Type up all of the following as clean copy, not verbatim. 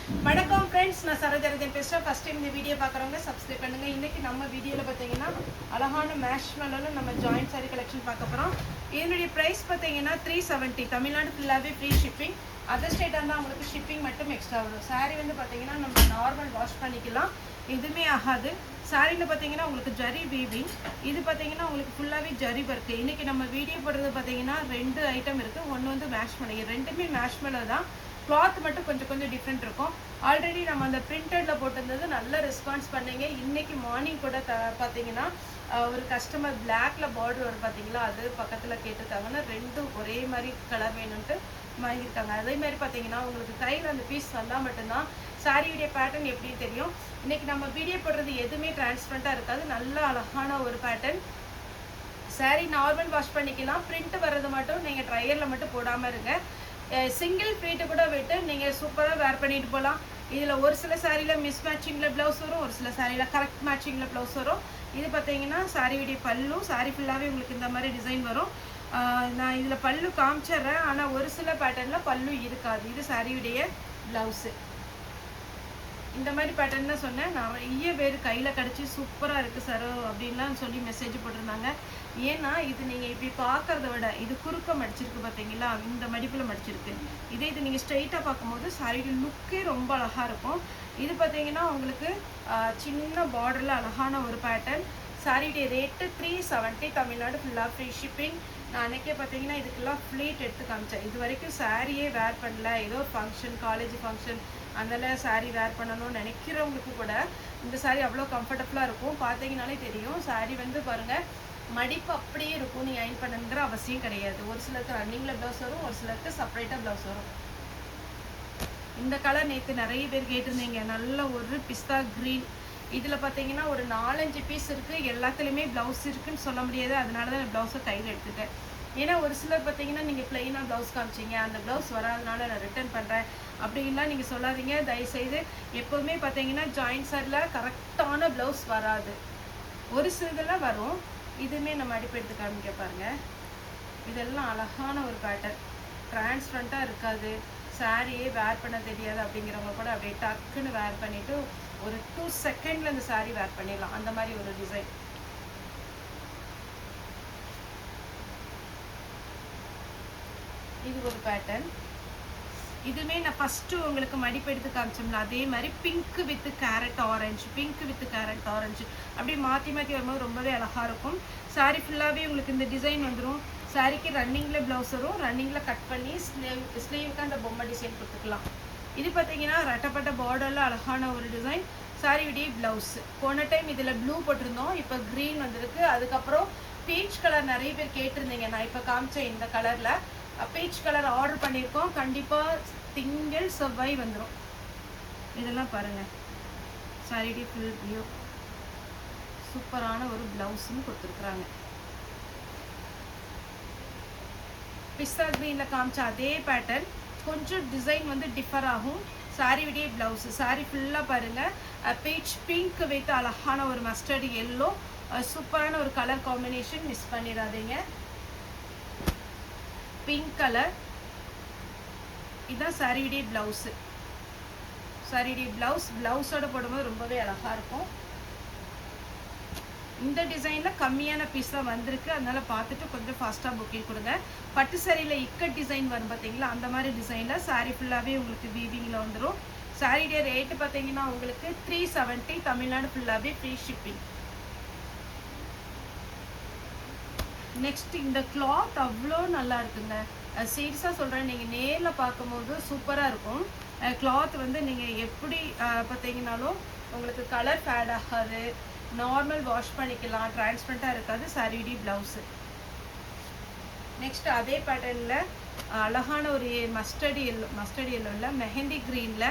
வணக்கம் ஃப்ரெண்ட்ஸ், நான் சரோஜரதன் பேசுகிறேன். ஃபஸ்ட் டைம் இந்த வீடியோ பார்க்குறவங்க சப்ஸ்கிரைப் பண்ணுங்கள். இன்றைக்கி நம்ம வீடியோவில் பார்த்தீங்கன்னா அழகான மேஷ்மெலோவில் நம்ம ஜாயிண்ட் சாரீ கலெக்ஷன் பார்க்க போகிறோம். இதனுடைய ப்ரைஸ் பார்த்தீங்கன்னா 370. தமிழ்நாடு ஃபுல்லாகவே ஃப்ரீ ஷிப்பிங். அதர் ஸ்டேட்டாக இருந்தால் உங்களுக்கு ஷிப்பிங் மட்டும் எக்ஸ்ட்ரா வரும். சாரீ வந்து பார்த்தீங்கன்னா நம்ம நார்மல் வாஷ் பண்ணிக்கலாம், எதுவுமே ஆகாது. சாரியில் பார்த்தீங்கன்னா உங்களுக்கு ஜரி வீவிங், இது பார்த்தீங்கன்னா உங்களுக்கு ஃபுல்லாகவே ஜரி ஒர்க்கு. இன்றைக்கி நம்ம வீடியோ போடுறது பார்த்தீங்கன்னா 2 ஐட்டம் இருக்குது. ஒன்று வந்து மேஷ்மெலோ, ரெண்டுமே மேஷ்மெலோ தான். கிளாத் மட்டும் கொஞ்சம் டிஃப்ரெண்ட் இருக்கும். ஆல்ரெடி நம்ம அந்த பிரிண்டடில் போட்டிருந்தது நல்ல ரெஸ்பான்ஸ் பண்ணீங்க. இன்றைக்கி மார்னிங் கூட பார்த்தீங்கன்னா ஒரு கஸ்டமர் பிளாக்ல பார்டர் வரும் பார்த்தீங்களா, அது பக்கத்தில் கேட்டுருக்காங்கன்னா ரெண்டும் ஒரே மாதிரி கலர் வேணும்ன்ட்டு வாங்கியிருக்காங்க. அதே மாதிரி பார்த்தீங்கன்னா உங்களுக்கு கையில் அந்த பீஸ் வந்தால் மட்டும்தான் சாரியுடைய பேட்டர்ன் எப்படின்னு தெரியும். இன்றைக்கி நம்ம வீடியோ போடுறது எதுவுமே டிரான்ஸ்பரண்ட்டாக இருக்காது. நல்ல அழகான ஒரு பேட்டர்ன். சாரீ நார்மல் வாஷ் பண்ணிக்கலாம். பிரிண்ட் வர்றது மட்டும் நீங்கள் ட்ரையரில் மட்டும் போடாமல் இருங்க. சிங்கிள் ஃப்ளீட்டு கூட விட்டு நீங்கள் சூப்பராக வேர் பண்ணிட்டு போகலாம். இதில் ஒரு சில சாரியில் மிஸ் மேட்சிங்கில் ப்ளவுஸ் வரும், ஒரு சில சாரியில் கரெக்ட் மேட்சிங்கில் ப்ளவுஸ் வரும். இது பார்த்தீங்கன்னா சாரியுடைய பல்லு. சாரி ஃபுல்லாகவே உங்களுக்கு இந்த மாதிரி டிசைன் வரும். நான் இதில் பல்லு காமிச்சிட்றேன், ஆனால் ஒரு சில பேட்டர்னில் பல்லு இருக்காது. இது சாரியுடைய ப்ளவுஸு. இந்த மாதிரி பேட்டர்ன் தான் சொன்னேன். நிறைய பேர் கையில் கிடச்சி சூப்பராக இருக்குது சார் அப்படின்லாம் சொல்லி மெசேஜ் போட்டிருந்தாங்க. ஏன்னா இது நீங்கள் இப்படி பார்க்குறத விட இது குறுக்க மடிச்சிருக்கு பார்த்தீங்களா, இந்த மடிப்பில் மடிச்சிருக்கு. இது நீங்கள் ஸ்ட்ரைட்டாக பார்க்கும்போது சாரியுடைய லுக்கே ரொம்ப அழகாக இருக்கும். இது பார்த்தீங்கன்னா உங்களுக்கு சின்ன பார்டரில் அழகான ஒரு பேட்டர்ன். சாரியுடைய ரேட்டு 370. தமிழ்நாடு ஃபுல்லாக ஃப்ரீ ஷிப்பிங். நான் அன்றைக்கே பார்த்தீங்கன்னா இதுக்கெல்லாம் ஃப்ளீட் எடுத்து காமிச்சேன். இது வரைக்கும் சாரியே வேர் பண்ணல, ஏதோ ஒரு ஃபங்க்ஷன், காலேஜ் ஃபங்க்ஷன் அதெல்லாம் சாரீ வேர் பண்ணணும்னு நினைக்கிறவங்களுக்கு கூட இந்த சாரீ அவ்வளோ கம்ஃபர்டபுளாக இருக்கும். பார்த்தீங்கனாலே தெரியும். சாரீ வந்து பாருங்கள், மடிப்பு அப்படியே இருக்கும். நீங்கள் அயன் பண்ணுங்கிற அவசியம் கிடையாது. ஒரு சிலருக்கு ரன்னிங்கில் ப்ளவுஸ் வரும், ஒரு சிலருக்கு செப்பரேட்டாக ப்ளவுஸ் வரும். இந்த கலர் நேற்று நிறைய பேர் கேட்டிருந்தீங்க, நல்ல ஒரு பிஸ்தா க்ரீன். இதில் பார்த்தீங்கன்னா ஒரு 4-5 பீஸ் இருக்குது. எல்லாத்துலேயுமே ப்ளவுஸ் இருக்குதுன்னு சொல்ல முடியாது. அதனால தான் நான் ப்ளவுஸை கையில் எடுத்துட்டேன். ஏன்னா ஒரு சிலர் பார்த்தீங்கன்னா நீங்கள் ப்ளெயினாக ப்ளவுஸ் காமிச்சிங்க, அந்த ப்ளவுஸ் வராதனால நான் ரிட்டர்ன் பண்ணுறேன் அப்படின்லாம் நீங்கள் சொல்லாதீங்க தயவுசெய்து. எப்போவுமே பார்த்தீங்கன்னா ஜாயிண்ட் சாரியில் கரெக்டான ப்ளவுஸ் வராது, ஒரு சிலதெல்லாம் வரும். இதுவுமே நம்ம அடிப்பு எடுத்து காமிக்க பாருங்கள். இதெல்லாம் அழகான ஒரு பேட்டர்ன், டிரான்ஸ்பரண்ட்டாக இருக்காது. சாரியே வேர் பண்ண தெரியாது அப்படிங்கிறவங்க கூட அப்படியே டக்குன்னு வேர் பண்ணிவிட்டு ஒரு 2 செகண்டில் இந்த சாரீ வேர் பண்ணிடலாம். அந்த மாதிரி ஒரு டிசைன். இது ஒரு பேட்டர்ன். இதுவுமே நான் ஃபஸ்ட்டு உங்களுக்கு மடிப்பு எடுத்து காமிச்சோம்ல, அதே மாதிரி pink with carrot orange, pink with carrot orange அப்படியே மாற்றி வரும்போது ரொம்பவே அழகாக இருக்கும். சாரீ ஃபுல்லாகவே உங்களுக்கு இந்த டிசைன் வந்துடும். சாரீக்கு ரன்னிங்கில் ப்ளவுஸ் வரும், ரன்னிங்கில் கட் பண்ணி ஸ்லீவுக்கு அந்த பொம்மை டிசைன் கொடுத்துக்கலாம். இது பார்த்தீங்கன்னா ரெட்டப்பட்ட பார்டரில் அழகான ஒரு டிசைன். சாரியுடைய ப்ளவுஸு. போன டைம் இதில் ப்ளூ போட்டிருந்தோம், இப்போ க்ரீன் வந்திருக்கு. அதுக்கப்புறம் பீச் கலர் நிறைய பேர் கேட்டிருந்தீங்க. நான் இப்போ காமிச்சேன் இந்த கலரில் பீச் கலர் ஆர்டர் பண்ணியிருக்கோம். கண்டிப்பாக திங்கள் செவ்வாய் வந்துடும். இதெல்லாம் பாருங்கள், சாரியுடைய ஃபுல் வியூ. சூப்பரான ஒரு ப்ளவுஸுன்னு கொடுத்துருக்குறாங்க. பிஸ்தா க்ரீனில் காமிச்ச அதே பேட்டர்ன், கொஞ்சம் டிசைன் வந்து டிஃபர் ஆகும். சாரியுடைய ப்ளவுஸு. சாரி ஃபுல்லாக பாருங்கள், பீச் பிங்க் வித் அழகான ஒரு மஸ்டர்டு எல்லோ. சூப்பரான ஒரு கலர் காம்பினேஷன், மிஸ் பண்ணிடாதீங்க. Pink colour. இதுதான் சாரியுடைய ப்ளவுஸு. சாரியுடைய ப்ளவுஸோட போடும்போது ரொம்பவே அழகாக இருக்கும். இந்த டிசைனில் கம்மியான பீஸ் தான் வந்திருக்கு, அதனால் பார்த்துட்டு கொஞ்சம் ஃபாஸ்ட்டாக புக்கிங் கொடுங்க. பட்டு சாரியில் இக்கட் டிசைன் வரும் பார்த்தீங்களா, அந்த மாதிரி டிசைனில் சாரீ ஃபுல்லாகவே உங்களுக்கு வீவிங்கில் வந்துடும். சாரியுடைய ரேட்டு பார்த்தீங்கன்னா உங்களுக்கு 370. தமிழ்நாடு ஃபுல்லாகவே ஃப்ரீ ஷிப்பிங். நெக்ஸ்ட் இந்த கிளாத் அவ்வளோ நல்லா இருக்குங்க. சீரியஸாக சொல்கிறேன், நீங்கள் நேரில் பார்க்கும்போது சூப்பராக இருக்கும். கிளாத் வந்து நீங்கள் எப்படி பார்த்தீங்கன்னாலும் உங்களுக்கு கலர் ஃபேட் ஆகாது, நார்மல் வாஷ் பண்ணிக்கலாம், டிரான்ஸ்பரண்ட்டாக இருக்காது. சாரியுடைய ப்ளவுஸு. நெக்ஸ்ட் அதே பேட்டர்னில் அழகான ஒரு மஸ்டர்டு எல்லோவில் மெஹந்தி க்ரீனில்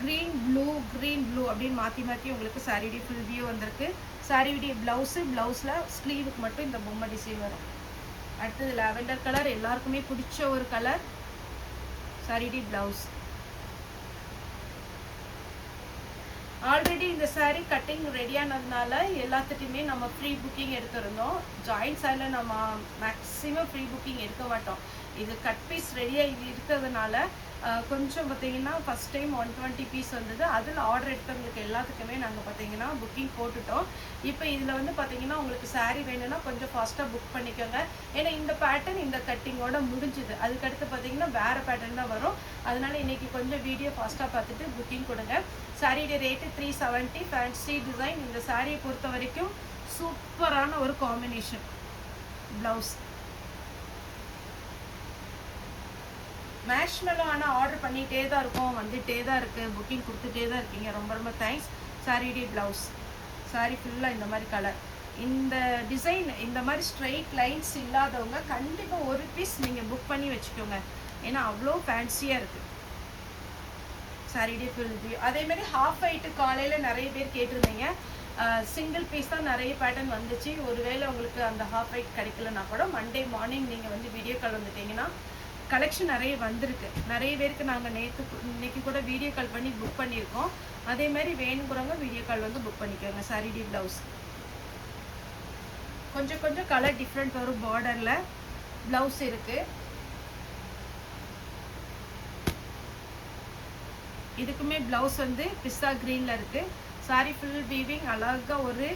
க்ரீன் ப்ளூ அப்படின்னு மாற்றி உங்களுக்கு சாரியுடைய ஃபுல் வியூ வந்திருக்கு. சாரியுடைய ப்ளவுஸில் ஸ்லீவுக்கு மட்டும் இந்த பொம்மை டிசைன் வரும். அடுத்தது லாவெண்டர் கலர், எல்லாருக்குமே பிடிச்ச ஒரு கலர். சாரியுடைய ப்ளவுஸ். ஆல்ரெடி இந்த சாரீ கட்டிங் ரெடியானதுனால எல்லாத்துட்டையுமே நம்ம ஃப்ரீ புக்கிங் எடுத்துருந்தோம். ஜாயிண்ட் சாரியில் நம்ம மேக்ஸிமம் ஃப்ரீ புக்கிங் எடுக்க மாட்டோம். இது கட் பீஸ் ரெடியாக இருக்கிறதுனால கொஞ்சம் பார்த்தீங்கன்னா ஃபஸ்ட் டைம் 120 பீஸ் வந்தது. அதில் ஆர்டர் எடுத்தவங்களுக்கு எல்லாத்துக்குமே நாங்கள் பார்த்தீங்கன்னா புக்கிங் போட்டுட்டோம். இப்போ இதில் வந்து பார்த்தீங்கன்னா உங்களுக்கு சாரீ வேணும்னா கொஞ்சம் ஃபாஸ்ட்டாக புக் பண்ணிக்கோங்க. ஏன்னா இந்த பேட்டர்ன் இந்த கட்டிங்கோட முடிஞ்சுது. அதுக்கடுத்து பார்த்தீங்கன்னா வேறு பேட்டர்ன் தான் வரும். அதனால இன்றைக்கி கொஞ்சம் வீடியோ ஃபாஸ்ட்டாக பார்த்துட்டு புக்கிங் கொடுங்க. சாரியோட ரேட்டு 370. Fancy design. இந்த சாரியை பொறுத்த வரைக்கும் சூப்பரான ஒரு காம்பினேஷன். ப்ளவுஸ் மேஷ்மெலோ ஆனால் ஆர்டர் பண்ணிகிட்டே தான் இருக்கும், வந்துகிட்டே தான் இருக்குது, புக்கிங் கொடுத்துட்டே தான் இருக்கீங்க. ரொம்ப ரொம்ப தேங்க்ஸ். சாரியோட ப்ளவுஸ். சாரி ஃபுல்லாக இந்த மாதிரி கலர். இந்த டிசைன் இந்த மாதிரி ஸ்ட்ரெயிட் லைன்ஸ் இல்லாதவங்க கண்டிப்பாக ஒரு பீஸ் நீங்கள் புக் பண்ணி வச்சுக்கோங்க. ஏன்னா அவ்வளோ ஃபேன்சியாக இருக்குது. சாரியோட ஃபுல் வியூ. அதேமாதிரி ஹாஃப் ஒயிட்டு காலையில் நிறைய பேர் கேட்டிருந்தீங்க. சிங்கிள் பீஸ் தான் நிறைய பேட்டர்ன் வந்துச்சு. ஒருவேளை உங்களுக்கு அந்த ஹாஃப் ஒயிட் கிடைக்கலன்னா கூட மண்டே மார்னிங் நீங்கள் வந்து வீடியோ கால் வந்துட்டீங்கன்னா கலெக்ஷன் நிறைய வந்திருக்கு. நிறைய பேருக்கு நாங்கள் இன்னைக்கு கூட வீடியோ கால் பண்ணி புக் பண்ணியிருக்கோம். அதே மாதிரி வேணுங்கிறவங்க வீடியோ கால் வந்து புக் பண்ணிக்கோங்க. சாரிடி ப்ளவுஸ் கொஞ்சம் கொஞ்சம் கலர் டிஃப்ரெண்ட் வரும். பார்டரில் ப்ளவுஸ் இருக்குது. இதுக்குமே ப்ளவுஸ் வந்து பிஸ்தா க்ரீனில் இருக்குது. Sorry full weaving. அழகாக ஒரு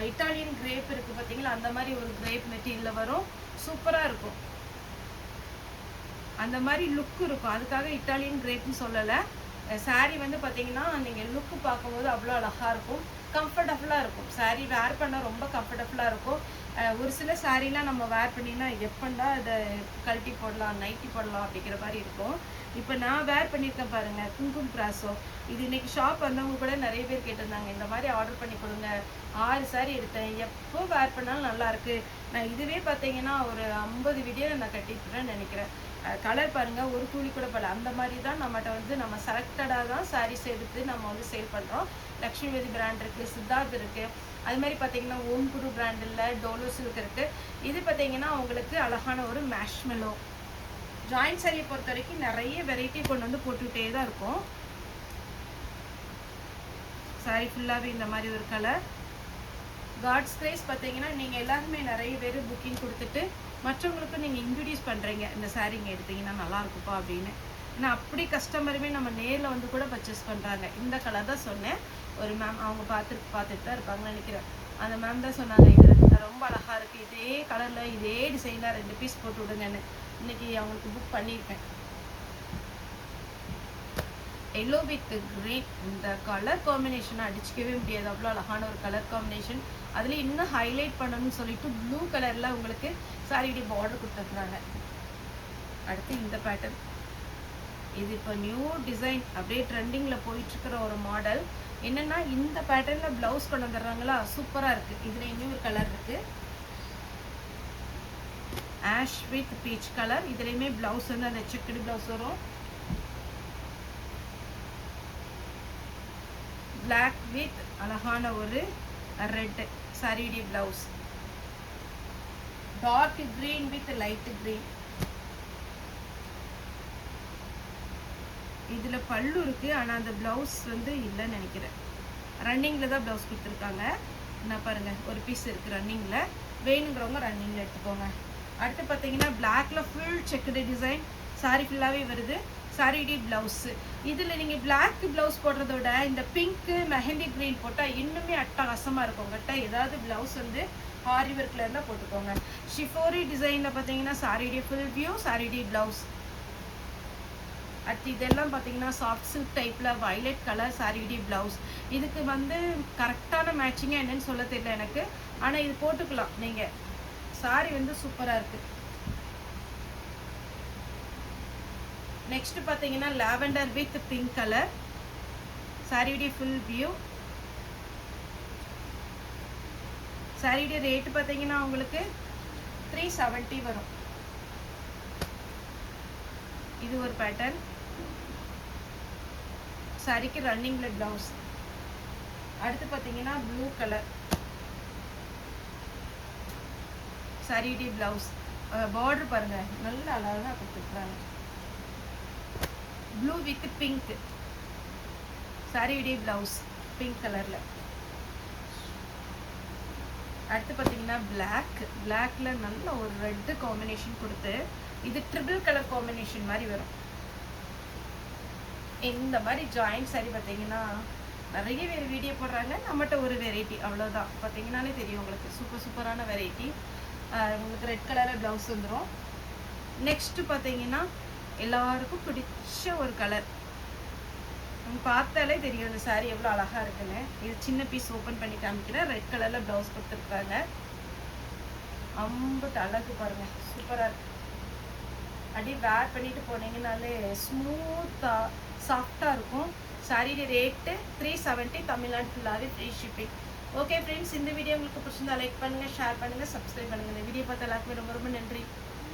இட்டாலியன் கிரேப் இருக்குது பார்த்தீங்களா, அந்த மாதிரி ஒரு கிரேப் மெட்டீரியலில் வரும். சூப்பராக இருக்கும். அந்த மாதிரி லுக் இருக்கும். அதுக்காக இட்டாலியன் கிரேப்னு சொல்லலை. சாரீ வந்து பார்த்தீங்கன்னா நீங்கள் லுக்கு பார்க்கும்போது அவ்வளோ அழகாக இருக்கும், கம்ஃபர்டபுளாக இருக்கும். சாரீ வேர் பண்ண ரொம்ப கம்ஃபர்டபுளாக இருக்கும். ஒரு சில சாரீலாம் நம்ம வேர் பண்ணினா எப்பண்டா அதை கழட்டி போடலாம், நைட்டி போடலாம் அப்படிங்கிற மாதிரி இருக்கும். இப்போ நான் வேர் பண்ணியிருக்கேன் பாருங்கள், குங்கும பிராசோ. இது இன்றைக்கி ஷாப் வந்தவங்க கூட நிறைய பேர் கேட்டிருந்தாங்க, இந்த மாதிரி ஆர்டர் பண்ணி கொடுங்க. 6 சாரீ எடுத்தேன், எப்போ வேர் பண்ணாலும் நல்லாயிருக்கு. நான் இதுவே பார்த்தீங்கன்னா ஒரு 50 வீடியோவில் நான் கட்டிட்டுறேன்னு நினைக்கிறேன். கலர் பாருங்கள், ஒரு கூலி கூட பல. அந்த மாதிரி தான் நம்மகிட்ட வந்து நம்ம செலக்டடாக தான் சாரீஸ் எடுத்து நம்ம வந்து சேல் பண்ணுறோம். லக்ஷ்மிவதி பிராண்ட் இருக்குது, சித்தார்த் இருக்குது. அது மாதிரி பார்த்தீங்கன்னா ஓம் குரு பிராண்டில் டோலோ சில்க் இருக்குது. இது பார்த்தீங்கன்னா உங்களுக்கு அழகான ஒரு மேஷ்மெலோ. ஜாயின்ட் சாரியை பொறுத்த வரைக்கும் நிறைய வெரைட்டி கொண்டு வந்து போட்டுக்கிட்டே தான் இருக்கும். சாரி ஃபுல்லாகவே இந்த மாதிரி ஒரு கலர். காட்ஸ் கிரேஸ் பார்த்தீங்கன்னா நீங்கள் எல்லாருமே நிறைய பேர் புக்கிங் கொடுத்துட்டு மற்றவங்களுக்கும் நீங்கள் இன்ட்ரடியூஸ் பண்ணுறீங்க, இந்த சாரீங்க எடுத்தீங்கன்னா நல்லாயிருக்குப்பா அப்படின்னு. ஏன்னா அப்படி கஸ்டமருமே நம்ம நேரில் வந்து கூட பர்ச்சேஸ் பண்ணுறாங்க. இந்த கலர் தான் சொன்னேன். ஒரு மேம் அவங்க பார்த்துட்டு தான் இருப்பாங்கன்னு நினைக்கிறேன். அந்த மேம் தான் சொன்னாங்க, இது ரொம்ப அழகாக இருக்குது, இதே கலரில் இதே டிசைனில் 2 பீஸ் போட்டு விடுங்கன்னு. இன்றைக்கி அவங்களுக்கு புக் பண்ணியிருக்கேன். Yellow with green. இந்த கலர் காம்பினேஷனை அடிச்சிக்கவே முடியாது, அவ்வளோ அழகான ஒரு கலர் காம்பினேஷன். அதில் இன்னும் ஹைலைட் பண்ணணும்னு சொல்லிட்டு ப்ளூ கலரில் உங்களுக்கு சாரியுடைய பார்டர் கொடுத்துருக்குறாங்க. அடுத்து இந்த பேட்டர்ன். இது இப்போ நியூ டிசைன், அப்படியே ட்ரெண்டிங்கில் போயிட்டுருக்கிற ஒரு மாடல். என்னென்னா இந்த பேட்டர்னில் ப்ளவுஸ் கொண்டு வந்துடுறாங்களா, சூப்பராக இருக்குது. இதில் இன்னொரு கலர் இருக்குது, ஆஷ் வித் பீச் கலர். இதுலேயுமே ப்ளவுஸ் வந்து அந்த செக்குடு ப்ளவுஸ் வரும். பிளாக் வித் அழகான ஒரு ரெட் சாரியுடைய blouse. Dark green with light green. இதில் பல்லு இருக்குது, ஆனால் அந்த ப்ளவுஸ் வந்து இல்லைன்னு நினைக்கிறேன். ரன்னிங்கில் தான் ப்ளவுஸ் கொடுத்துருக்காங்க. என்ன பாருங்கள், ஒரு பீஸ் இருக்குது ரன்னிங்கில். வேணுங்கிறவங்க ரன்னிங்கில் எடுத்துக்கோங்க. அடுத்து பார்த்தீங்கன்னா பிளாக்ல ஃபுல் செக்குடு டிசைன். சாரி ஃபுல்லாகவே வருது. சாரியுடைய ப்ளவுஸு. இதில் நீங்கள் பிளாக் ப்ளவுஸ் போடுறத விட இந்த பிங்க்கு மெஹந்தி க்ரீன் போட்டால் இன்னுமே அட்டகாசமாக இருக்கும். உங்கள்கிட்ட ஏதாவது ப்ளவுஸ் வந்து ஆரி ஒர்க்கில் இருந்தால் போட்டுக்கோங்க. ஷிஃபோரி டிசைனில் பார்த்தீங்கன்னா சாரியுடைய ஃபுல் வியூ, சாரியுடைய ப்ளவுஸ். அடுத்து இதெல்லாம் பார்த்தீங்கன்னா சாஃப்ட் சில்க் டைப்பில் வயலட் கலர் சாரியுடைய ப்ளவுஸ். இதுக்கு வந்து கரெக்டான மேட்சிங்காக என்னன்னு சொல்ல தெரியல எனக்கு, ஆனால் இது போட்டுக்கலாம் நீங்கள். சாரி வந்து சூப்பராக இருக்குது. நெக்ஸ்ட் பார்த்தீங்கன்னா லாவெண்டர் வித் பிங்க் கலர். சாரியுடைய ஃபுல் வியூ. சாரியுடைய ரேட்டு பார்த்தீங்கன்னா உங்களுக்கு 370 வரும். இது ஒரு பேட்டர்ன். சாரிக்கு ரன்னிங்ல ப்ளவுஸ். அடுத்து பார்த்தீங்கன்னா ப்ளூ கலர் சாரியுடைய ப்ளவுஸ். பார்டர் பாருங்க, நல்ல அழகாக கொடுத்துருக்குறாங்க. ப்ளூ வித் பிங்க் சாரியுடைய ப்ளவுஸ் பிங்க் கலரில். அடுத்து பார்த்தீங்கன்னா பிளாக்ல நல்ல ஒரு ரெட்டு காம்பினேஷன் கொடுத்து இது ட்ரிபிள் கலர் காம்பினேஷன் மாதிரி வரும். இந்த மாதிரி ஜாயிண்ட் saree பார்த்தீங்கன்னா நிறைய பேர் வீடியோ போடுறாங்க, நம்மகிட்ட ஒரு வெரைட்டி அவ்வளோதான். பார்த்தீங்கன்னாலே தெரியும் உங்களுக்கு, சூப்பரான வெரைட்டி. உங்களுக்கு ரெட் கலரில் ப்ளவுஸ் வந்துடும். நெக்ஸ்ட்டு பார்த்தீங்கன்னா எல்லாருக்கும் பிடிச்ச ஒரு கலர், பார்த்தாலே தெரியும் இந்த saree எவ்வளோ அழகாக இருக்குன்னு. இது சின்ன பீஸ் ஓப்பன் பண்ணி காமிக்கிறேன். ரெட் கலரில் ப்ளவுஸ் கொடுத்துருக்காங்க. அம்புட்டு அழகு பாருங்கள், சூப்பராக இருக்கு. அப்படியே வேர் பண்ணிட்டு போனீங்கனாலே ஸ்மூத்தாக சாஃப்டாக இருக்கும். சாரீ ரேட்டு 370, தமிழ்நாடு ஃபுல்லாகவே ஃப்ரீ ஷிப்பிங். ஓகே ஃப்ரெண்ட்ஸ், இந்த வீடியோ உங்களுக்கு பிடிச்சிருந்தா லைக் பண்ணுங்கள், ஷேர் பண்ணுங்கள், சப்ஸ்கிரைப் பண்ணுங்கள். இந்த வீடியோ பார்த்த எல்லாருக்குமே ரொம்ப நன்றி.